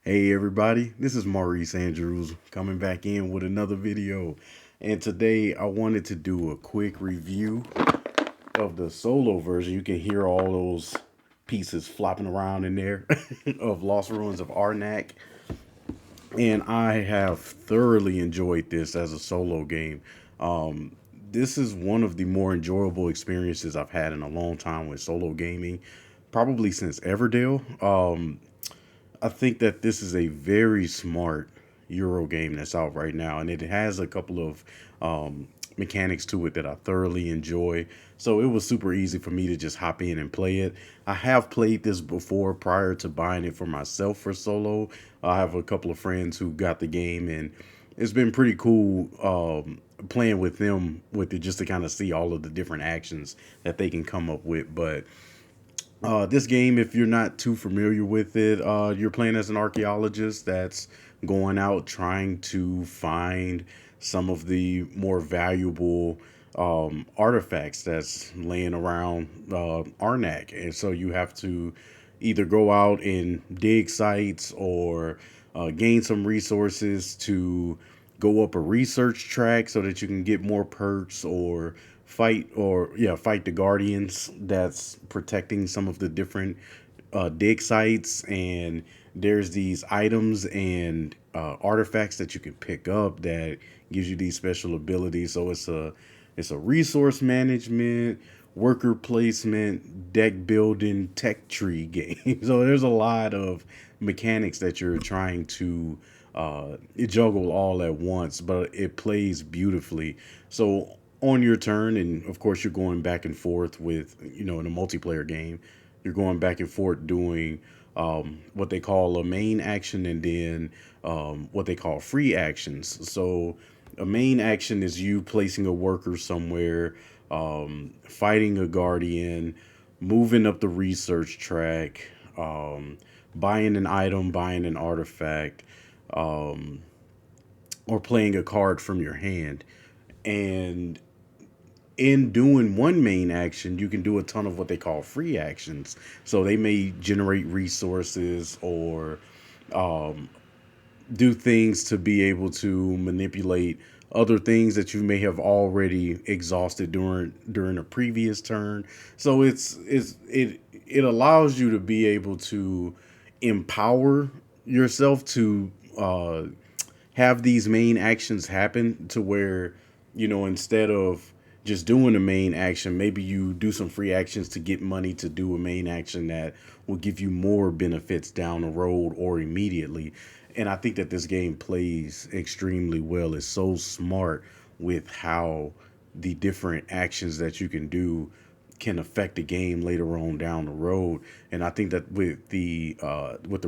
Hey everybody, this is Maurice Andrews coming back in with another video. And today I wanted to do a quick review of the solo version. You can hear all those pieces flopping around in there of Lost Ruins of Arnak. And I have thoroughly enjoyed this as a solo game. Um, this is one of the more enjoyable experiences I've had in a long time with solo gaming, probably since Everdale. I think that this is a very smart Euro game that's out right now, and it has a couple of mechanics to it that I thoroughly enjoy. So it was super easy for me to just hop in and play it. I have played this before prior to buying it for myself for solo. I have a couple of friends who got the game, and it's been pretty cool playing with them with it just to kind of see all of the different actions that they can come up with. But this game, if you're not too familiar with it, you're playing as an archaeologist that's going out trying to find some of the more valuable artifacts that's laying around Arnak. And so you have to either go out and dig sites or gain some resources to go up a research track so that you can get more perks or fight the guardians that's protecting some of the different dig sites. And there's these items and artifacts that you can pick up that gives you these special abilities. So it's a resource management, worker placement, deck building, tech tree game. So there's a lot of mechanics that you're trying to juggle all at once, but it plays beautifully. So on your turn, and of course you're going back and forth with, in a multiplayer game, you're going back and forth doing what they call a main action, and then what they call free actions. So a main action is you placing a worker somewhere, fighting a guardian, moving up the research track, buying an item, buying an artifact, um, or playing a card from your hand. And in doing one main action, you can do a ton of what they call free actions. So they may generate resources or do things to be able to manipulate other things that you may have already exhausted during a previous turn. So it allows you to be able to empower yourself to have these main actions happen to where, instead of just doing a main action, maybe you do some free actions to get money to do a main action that will give you more benefits down the road or immediately. And I think that this game plays extremely well. It's so smart with how the different actions that you can do can affect the game later on down the road. And I think that with the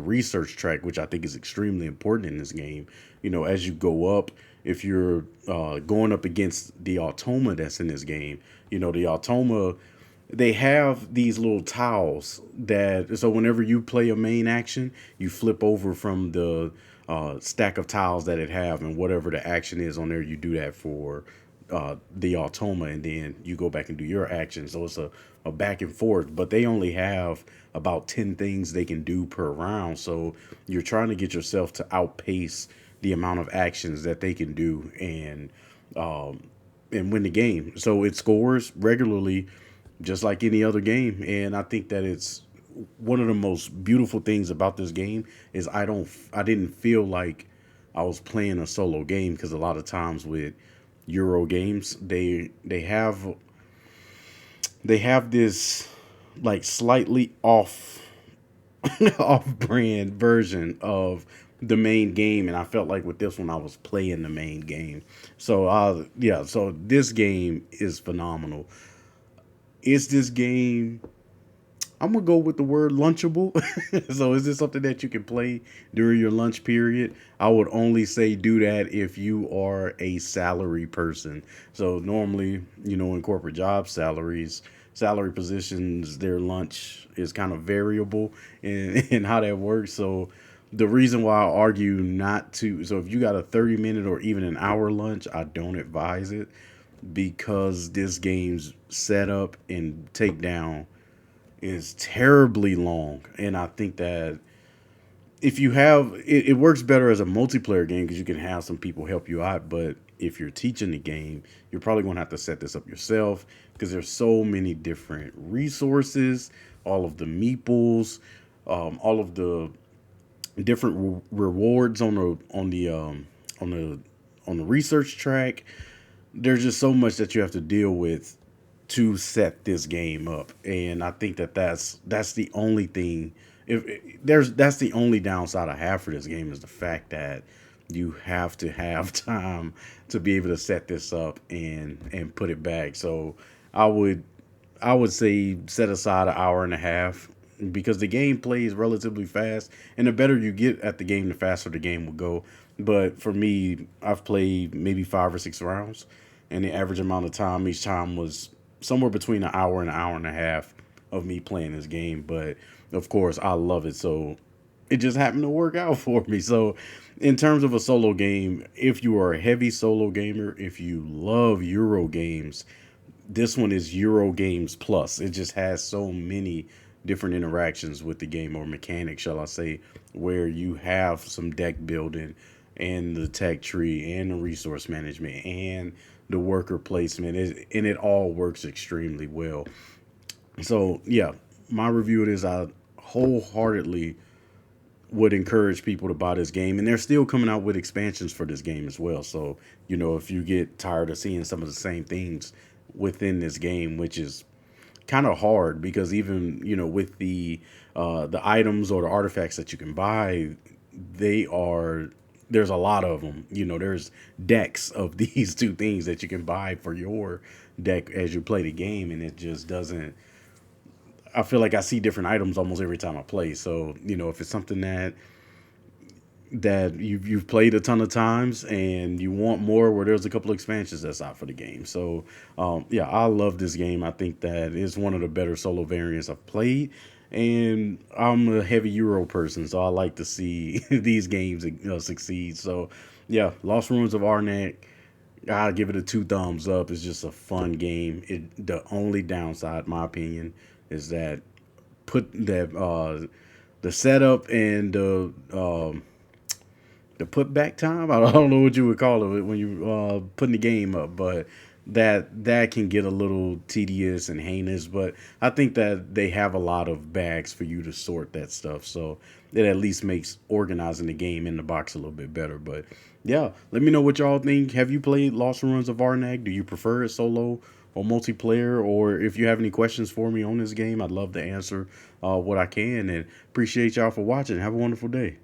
research track, which I think is extremely important in this game, as you go up, if you're going up against the automa that's in this game, the automa, they have these little tiles that, so whenever you play a main action, you flip over from the stack of tiles that it have, and whatever the action is on there, you do that for the automa, and then you go back and do your action. So it's a back and forth, but they only have about 10 things they can do per round. So you're trying to get yourself to outpace the amount of actions that they can do, and win the game. So it scores regularly, just like any other game. And I think that it's one of the most beautiful things about this game is I didn't feel like I was playing a solo game, because a lot of times with Euro games, they have this like slightly off off brand version of the main game, and I felt like with this one I was playing the main game. So yeah, so this game is phenomenal. Is this game, I'm gonna go with the word lunchable. So is this something that you can play during your lunch period? I would only say do that if you are a salary person. So normally, in corporate job salary positions, their lunch is kind of variable in how that works. So the reason why I argue not to, so if you got a 30-minute or even an hour lunch, I don't advise it, because this game's setup and takedown is terribly long. And I think that if you have it, it works better as a multiplayer game because you can have some people help you out. But if you're teaching the game, you're probably going to have to set this up yourself because there's so many different resources, all of the meeples, all of the different rewards on the on the research track. There's just so much that you have to deal with to set this game up, and I think that that's the only thing. If there's That's the only downside I have for this game is the fact that you have to have time to be able to set this up and put it back. So I would I would say set aside an hour and a half because the game plays relatively fast, and the better you get at the game, the faster the game will go. But for me, I've played maybe 5 or 6 rounds, and the average amount of time each time was somewhere between an hour and a half of me playing this game. But of course, I love it, so it just happened to work out for me. So, in terms of a solo game, if you are a heavy solo gamer, if you love Euro games, this one is Euro Games Plus. It just has so many different interactions with the game or mechanics, shall I say, where you have some deck building and the tech tree and the resource management and the worker placement, and it all works extremely well. So yeah, my review of this, I wholeheartedly would encourage people to buy this game, and they're still coming out with expansions for this game as well. So if you get tired of seeing some of the same things within this game, which is kind of hard because even with the items or the artifacts that you can buy, they are there's a lot of them. There's decks of these two things that you can buy for your deck as you play the game, and it just doesn't. I feel like I see different items almost every time I play. So if it's something that you've played a ton of times and you want more, where there's a couple of expansions that's out for the game. So yeah, I love this game. I think that it's one of the better solo variants I've played, and I'm a heavy Euro person, so I like to see these games succeed. So yeah, Lost Ruins of Arnak, I give it a two thumbs up. It's just a fun game. The only downside, in my opinion, is that put that the setup and the put back time. I don't know what you would call it when you putting the game up, but that can get a little tedious and heinous. But I think that they have a lot of bags for you to sort that stuff, so it at least makes organizing the game in the box a little bit better. But yeah, let me know what y'all think. Have you played Lost Ruins of Arnak? Do you prefer it solo or multiplayer? Or if you have any questions for me on this game, I'd love to answer what I can. And appreciate y'all for watching. Have a wonderful day.